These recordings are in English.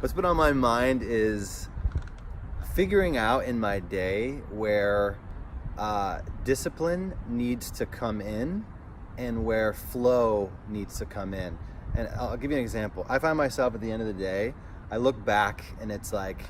what's been on my mind is figuring out in my day where discipline needs to come in and where flow needs to come in. And I'll give you an example. I find myself at the end of the day, I look back and it's like,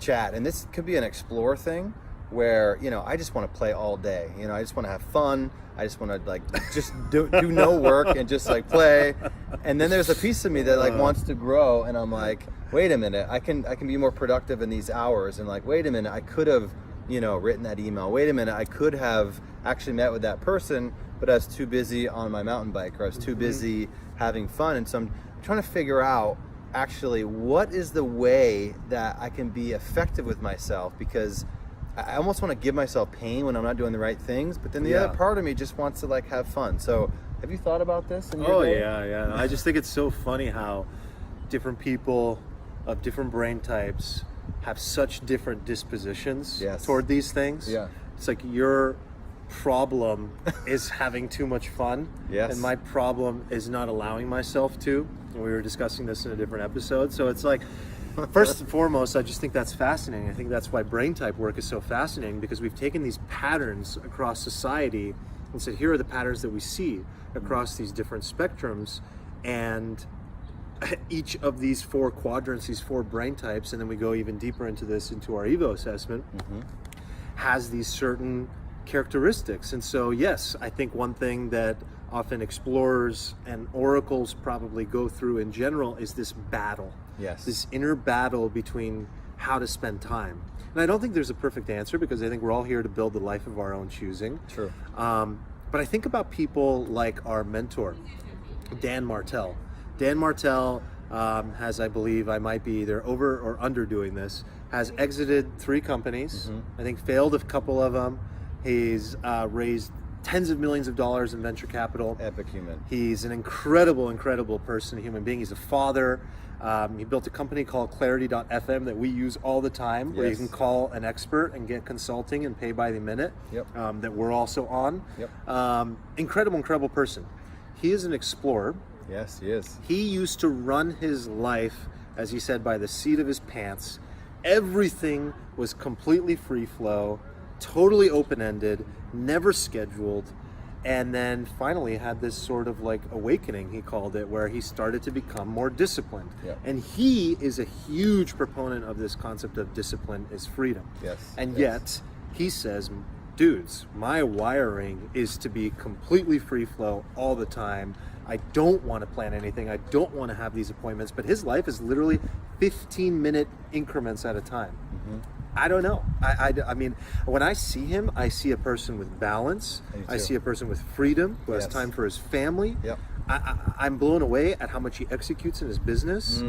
Chad, and this could be an explore thing where, I just want to play all day. I just want to have fun. I just want to just do no work and just play. And then there's a piece of me that wants to grow, and I'm like, wait a minute, I can be more productive in these hours. And wait a minute, I could have, written that email. Wait a minute, I could have actually met with that person, but I was too busy on my mountain bike, or I was too busy having fun. And so I'm trying to figure out actually what is the way that I can be effective with myself, because I almost want to give myself pain when I'm not doing the right things, but then the other part of me just wants to have fun. So have you thought about this in your day? Yeah. I just think it's so funny how different people of different brain types have such different dispositions toward these things. Yeah. It's like your problem is having too much fun, and my problem is not allowing myself to. And we were discussing this in a different episode. So it's first and foremost, I just think that's fascinating. I think that's why brain type work is so fascinating, because we've taken these patterns across society and said, here are the patterns that we see across these different spectrums, and each of these 4 quadrants, these 4 brain types, and then we go even deeper into this, into our Evo assessment, has these certain characteristics. And so, yes, I think one thing that often explorers and oracles probably go through in general is this battle. Yes. This inner battle between how to spend time. And I don't think there's a perfect answer, because I think we're all here to build the life of our own choosing. True. But I think about people like our mentor, Dan Martell. Dan Martell has, I believe, I might be either over or underdoing this, has exited 3 companies. I think failed a couple of them. He's raised tens of millions of dollars in venture capital. Epic human. He's an incredible person, a human being. He's a father. He built a company called Clarity.fm that we use all the time, where you can call an expert and get consulting and pay by the minute, that we're also on. Incredible person. He is an explorer. Yes, he is. He used to run his life, as he said, by the seat of his pants. Everything was completely free flow, totally open-ended, never scheduled, and then finally had this sort of awakening, he called it, where he started to become more disciplined. And he is a huge proponent of this concept of discipline is freedom. And yet he says, dudes, my wiring is to be completely free flow all the time. I don't want to plan anything. I don't want to have these appointments. But his life is literally 15-minute increments at a time. I don't know. I mean, when I see him, I see a person with balance. I see a person with freedom, who has time for his family. I'm blown away at how much he executes in his business,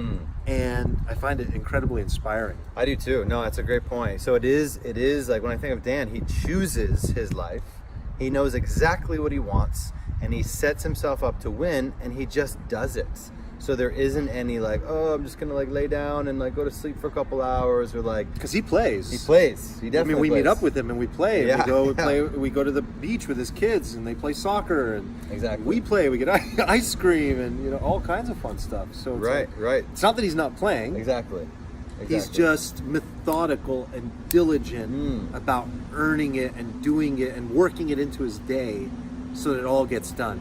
and I find it incredibly inspiring. I do too. No, that's a great point. So it is when I think of Dan, he chooses his life. He knows exactly what he wants, and he sets himself up to win, and he just does it. So there isn't any I'm just gonna lay down and go to sleep for a couple hours, or because he plays. He plays. He definitely. We plays. meet up with him and we play. And we go We go to the beach with his kids and they play soccer, and we play. We get ice cream and all kinds of fun stuff. So it's right. It's not that he's not playing. Exactly. He's just methodical and diligent about earning it and doing it and working it into his day, so that it all gets done.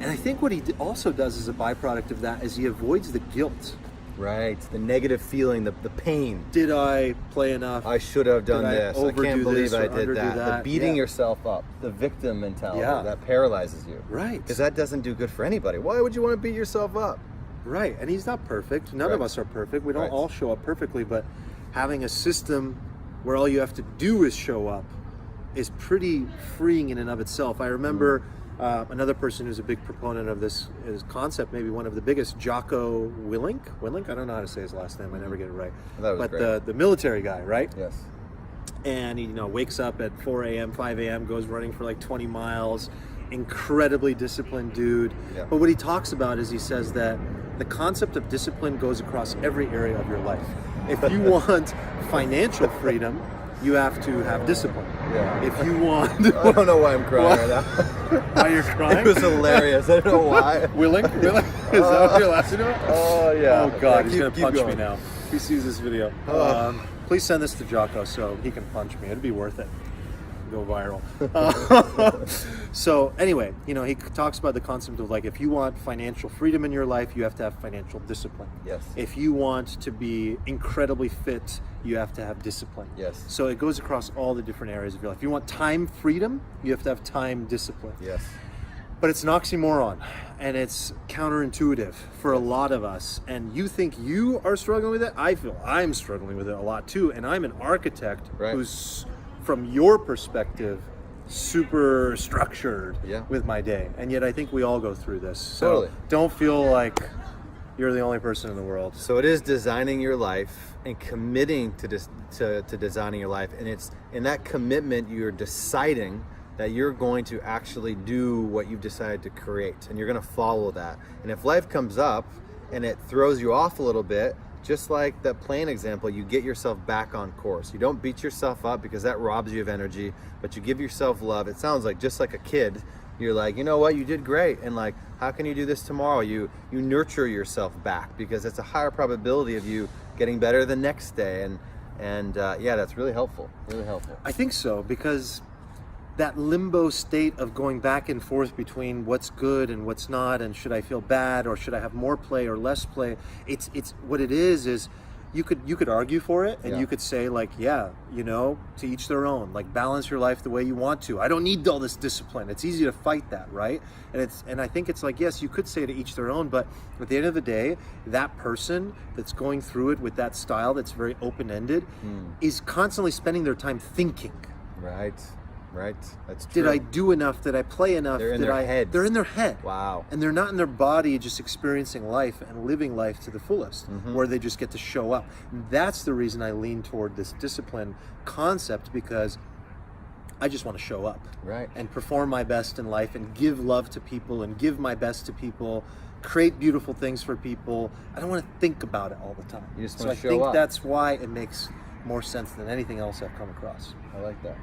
And I think what he also does as a byproduct of that is he avoids the guilt. Right, the negative feeling, the pain. Did I play enough? I should have done this. I can't believe I did that. The beating yourself up, the victim mentality, that paralyzes you. Right. Because that doesn't do good for anybody. Why would you want to beat yourself up? Right, and he's not perfect. None of us are perfect. We don't all show up perfectly, but having a system where all you have to do is show up is pretty freeing in and of itself. I remember another person who's a big proponent of this concept, maybe one of the biggest, Jocko Willink. I don't know how to say his last name. I never get it right. But the military guy, right? Yes. And he wakes up at 4 a.m., 5 a.m., goes running for 20 miles. Incredibly disciplined dude. But what he talks about is he says that the concept of discipline goes across every area of your life. If you want financial freedom, you have to have discipline. Yeah. If you want, I don't know why I'm crying right now. why you're crying? It was hilarious. I don't know why. Willing? Is that what you're laughing at? Oh yeah. Oh God, Yeah, he's gonna punch me going. now. If he sees this video, please send this to Jocko so he can punch me. It'd be worth it. Go viral. So anyway, you know, he talks about the concept of like, if you want financial freedom in your life, you have to have financial discipline. Yes. If you want to be incredibly fit, you have to have discipline. Yes. So it goes across all the different areas of your life. If you want time freedom, you have to have time discipline. Yes. But it's an oxymoron, and it's counterintuitive for a lot of us. And you think you are struggling with it? I feel I'm struggling with it a lot too. And I'm an architect who's, from your perspective, super structured with my day. And yet I think we all go through this. So don't feel like you're the only person in the world. So it is designing your life and committing to designing your life. And it's in that commitment, you're deciding that you're going to actually do what you've decided to create, and you're going to follow that. And if life comes up and it throws you off a little bit, just like that plane example, you get yourself back on course. You don't beat yourself up because that robs you of energy, but you give yourself love. It sounds like just like a kid. You're like, you know what, you did great, and like, how can you do this tomorrow? You nurture yourself back because it's a higher probability of you getting better the next day. And yeah, that's really helpful. Really helpful. I think so, because that limbo state of going back and forth between what's good and what's not, and should I feel bad or should I have more play or less play, it's what it is you could argue for it, and you could say like, yeah, you know, to each their own, like balance your life the way you want to. I don't need all this discipline. It's easy to fight that, right? And I think it's like, yes, you could say to each their own, but at the end of the day, that person that's going through it with that style that's very open-ended is constantly spending their time thinking. Right, that's true. Did I do enough? Did I play enough? They're in their head. They're in their head. Wow. And they're not in their body just experiencing life and living life to the fullest, where they just get to show up. And that's the reason I lean toward this discipline concept, because I just want to show up. Right. And perform my best in life and give love to people and give my best to people, create beautiful things for people. I don't want to think about it all the time. You just so want I to show think up. that's why it makes more sense than anything else I've come across. I like that.